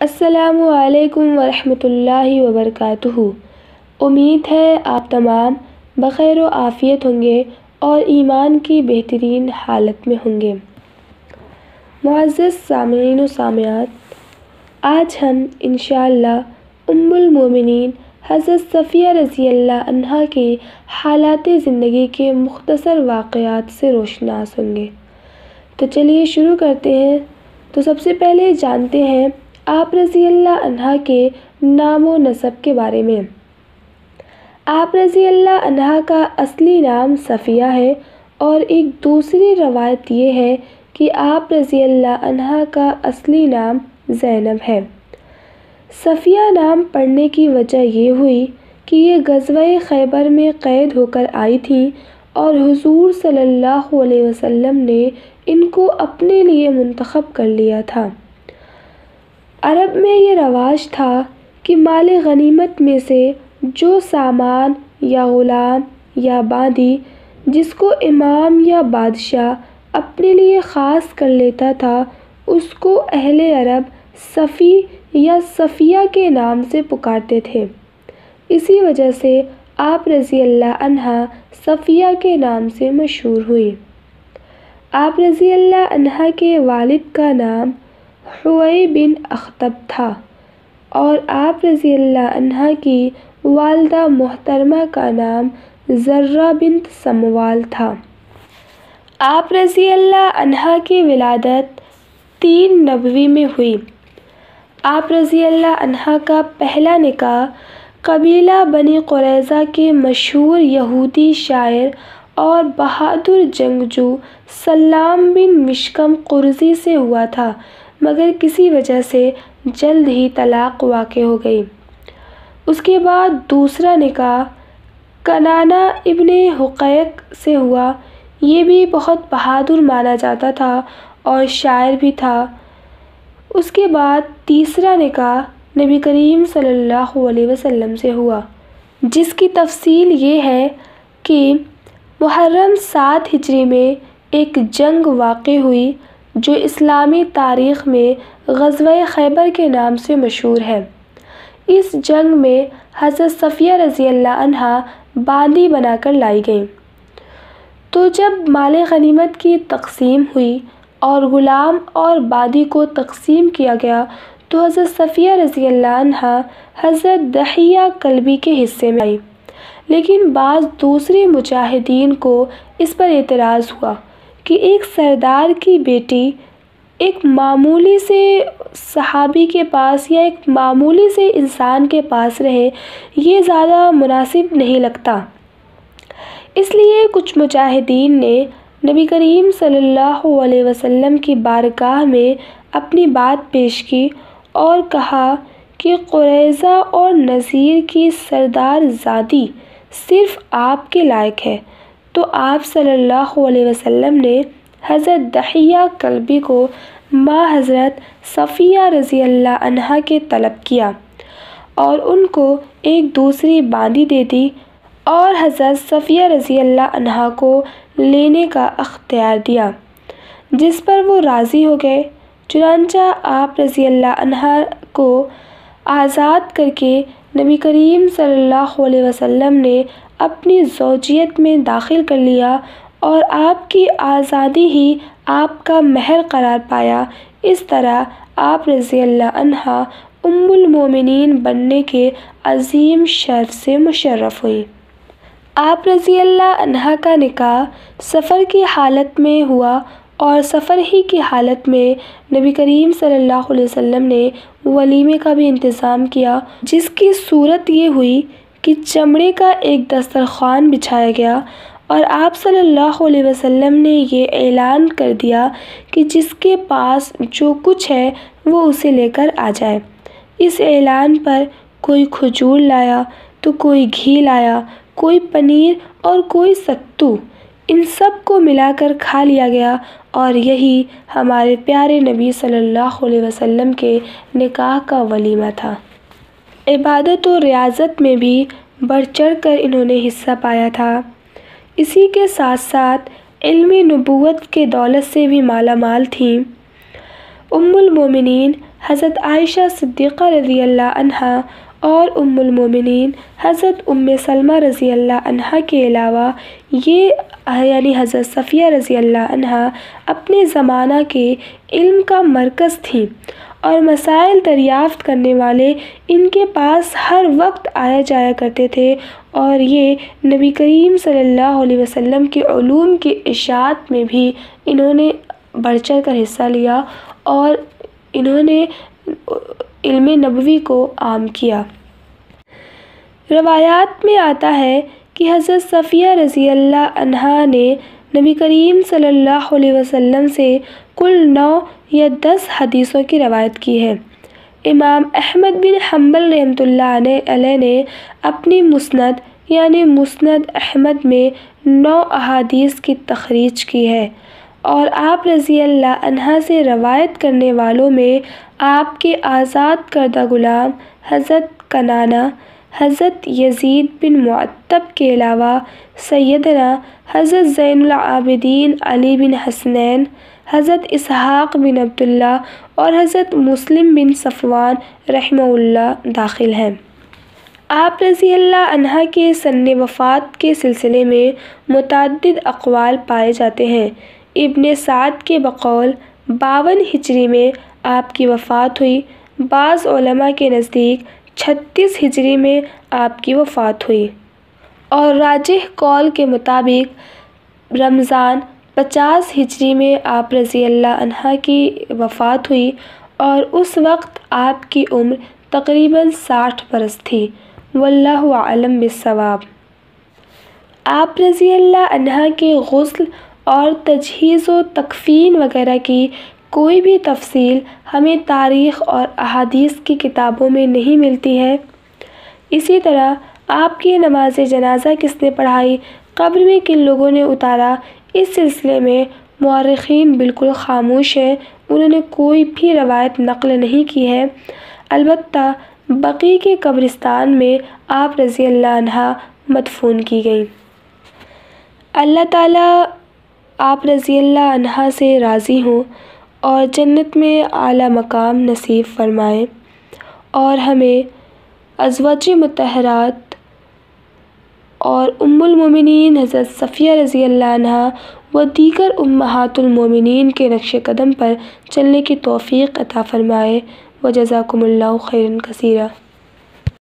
السلام علیکم ورحمۃ اللہ وبرکاتہ۔ امید ہے آپ تمام بخیر و عافیت ہوں گے اور ایمان کی بہترین حالت میں ہوں گے۔ معزز سامعین و سامعات، آج ہم انشاءاللہ ام المومنین حضرت صفیہ رضی اللہ عنہا کے حالات زندگی کے مختصر واقعات سے روشناس ہوں گے۔ تو چلیے شروع کرتے ہیں۔ تو سب سے پہلے جانتے ہیں آپ رضی اللہ عنہا کے نام و نسب کے بارے میں۔ آپ رضی اللہ عنہا کا اصلی نام صفیہ ہے، اور ایک دوسری روایت یہ ہے کہ آپ رضی اللہ عنہا کا اصلی نام زینب ہے۔ صفیہ نام پڑنے کی وجہ یہ ہوئی کہ یہ غزوہ خیبر میں قید ہو کر آئی تھیں اور حضور صلی اللہ علیہ وسلم نے ان کو اپنے لیے منتخب کر لیا تھا۔ عرب میں یہ رواج تھا کہ مال غنیمت میں سے جو سامان یا غلام یا باندی جس کو امام یا بادشاہ اپنے لیے خاص کر لیتا تھا، اس کو اہل عرب صفی یا صفیہ کے نام سے پکارتے تھے۔ اسی وجہ سے آپ رضی اللہ عنہا صفیہ کے نام سے مشہور ہوئی۔ آپ رضی اللہ عنہا کے والد کا نام حوئی بن اخطب تھا، اور آپ رضی اللہ عنہا کی والدہ محترمہ کا نام زرہ بنت سموال تھا۔ آپ رضی اللہ عنہا کی ولادت 3 نبوی میں ہوئی۔ آپ رضی اللہ عنہا کا پہلا نکاح قبیلہ بنی قریظہ کے مشہور یہودی شاعر اور بہادر جنگجو سلام بن مشکم قرظی سے ہوا تھا، مگر کسی وجہ سے جلد ہی طلاق واقع ہو گئی۔ اس کے بعد دوسرا نکاح کنانہ ابن حقیق سے ہوا۔ یہ بھی بہت بہادر مانا جاتا تھا اور شاعر بھی تھا۔ اس کے بعد تیسرا نکاح نبی کریم صلی اللہ علیہ وسلم سے ہوا، جس کی تفصیل یہ ہے کہ محرم 7 ہجری میں ایک جنگ واقع ہوئی جو اسلامی تاریخ میں غزوہ خیبر کے نام سے مشہور ہے۔ اس جنگ میں حضرت صفیہ رضی اللہ عنہا باندی بنا کر لائی گئیں۔ تو جب مال غنیمت کی تقسیم ہوئی اور غلام اور باندی کو تقسیم کیا گیا، تو حضرت صفیہ رضی اللہ عنہا حضرت دحیہ کلبی کے حصے میں آئی، لیکن بعض دوسرے مجاہدین کو اس پر اعتراض ہوا کہ ایک سردار کی بیٹی ایک معمولی سے صحابی کے پاس یا ایک معمولی سے انسان کے پاس رہے، یہ زیادہ مناسب نہیں لگتا۔ اس لیے کچھ مجاہدین نے نبی کریم صلی اللہ علیہ وسلم کی بارگاہ میں اپنی بات پیش کی اور کہا کہ قریظہ اور نذیر کی سردار زادی صرف آپ کے لائق ہے۔ تو آپ صلی اللہ علیہ وسلم نے حضرت دحیہ کلبی کو ماں حضرت صفیہ رضی اللہ عنہا کے طلب کیا اور ان کو ایک دوسری باندی دے دی اور حضرت صفیہ رضی اللہ عنہا کو لینے کا اختیار دیا، جس پر وہ راضی ہو گئے۔ چنانچہ آپ رضی اللہ عنہا کو آزاد کر کے نبی کریم صلی اللہ علیہ وسلم نے اپنی زوجیت میں داخل کر لیا اور آپ کی آزادی ہی آپ کا مہر قرار پایا۔ اس طرح آپ رضی اللہ عنہا ام المومنین بننے کے عظیم شرف سے مشرف ہوئی۔ آپ رضی اللہ عنہا کا نکاح سفر کی حالت میں ہوا، اور سفر ہی کی حالت میں نبی کریم صلی اللہ علیہ وسلم نے ولیمے کا بھی انتظام کیا، جس کی صورت یہ ہوئی کہ چمڑے کا ایک دسترخوان بچھایا گیا اور آپ صلی اللہ علیہ وسلم نے یہ اعلان کر دیا کہ جس کے پاس جو کچھ ہے وہ اسے لے کر آ جائے۔ اس اعلان پر کوئی کھجور لایا تو کوئی گھی لایا، کوئی پنیر اور کوئی ستو، ان سب کو ملا کر کھا لیا گیا، اور یہی ہمارے پیارے نبی صلی اللہ علیہ وسلم کے نکاح کا ولیمہ تھا۔ عبادت و ریاضت میں بھی بڑھ چڑھ کر انہوں نے حصہ پایا تھا۔ اسی کے ساتھ ساتھ علم نبوت کے دولت سے بھی مالا مال تھیں۔ ام المومنین حضرت عائشہ صدیقہ رضی اللہ عنہا اور ام المومنین حضرت سلمہ رضی اللہ عنہا کے علاوہ یہ یعنی حضرت صفیہ رضی اللہ عنہا اپنے زمانہ کے علم کا مرکز تھیں اور مسائل دریافت کرنے والے ان کے پاس ہر وقت آیا جایا کرتے تھے، اور یہ نبی کریم صلی اللہ علیہ وسلم کے علوم کی اشاعت میں بھی انہوں نے بڑھ چڑھ کر حصہ لیا اور انہوں نے علم نبوی کو عام کیا۔ روایات میں آتا ہے کہ حضرت صفیہ رضی اللہ عنہا نے نبی کریم صلی اللہ علیہ وسلم سے کل 9 یا 10 حدیثوں کی روایت کی ہے۔ امام احمد بن حنبل رحمۃ اللہ علیہ نے اپنی مسند یعنی مسند احمد میں 9 احادیث کی تخریج کی ہے، اور آپ رضی اللہ عنہ سے روایت کرنے والوں میں آپ کے آزاد کردہ غلام حضرت کنانہ، حضرت یزید بن معتب کے علاوہ سیدنا حضرت زین العابدین علی بن حسنین، حضرت اسحاق بن عبداللہ اور حضرت مسلم بن صفوان رحمہ اللہ داخل ہیں۔ آپ رضی اللہ عنہ کے سن وفات کے سلسلے میں متعدد اقوال پائے جاتے ہیں۔ ابن سعد کے بقول 52 ہجری میں آپ کی وفات ہوئی، بعض علماء کے نزدیک 36 ہجری میں آپ کی وفات ہوئی، اور راجح قول کے مطابق رمضان 50 ہجری میں آپ رضی اللہ عنہ کی وفات ہوئی، اور اس وقت آپ کی عمر تقریباً 60 برس تھی۔ واللہ اعلم بالصواب۔ آپ رضی اللہ عنہ کے غسل اور تجہیز و تکفین وغیرہ کی کوئی بھی تفصیل ہمیں تاریخ اور احادیث کی کتابوں میں نہیں ملتی ہے۔ اسی طرح آپ کی نماز جنازہ کس نے پڑھائی، قبر میں کن لوگوں نے اتارا، اس سلسلے میں مورخین بالکل خاموش ہیں، انہوں نے کوئی بھی روایت نقل نہیں کی ہے۔ البتہ بقیع کے قبرستان میں آپ رضی اللہ عنہ مدفون کی گئیں۔ اللہ تعالیٰ آپ رضی اللہ عنہ سے راضی ہوں اور جنت میں اعلیٰ مقام نصیب فرمائیں، اور ہمیں ازواج مطہرات اور ام المومنین حضرت صفیہ رضی اللہ عنہا و دیگر امہات المومنین کے نقش قدم پر چلنے کی توفیق عطا فرمائے۔ وجزاکم اللہ خیرا کثیرا۔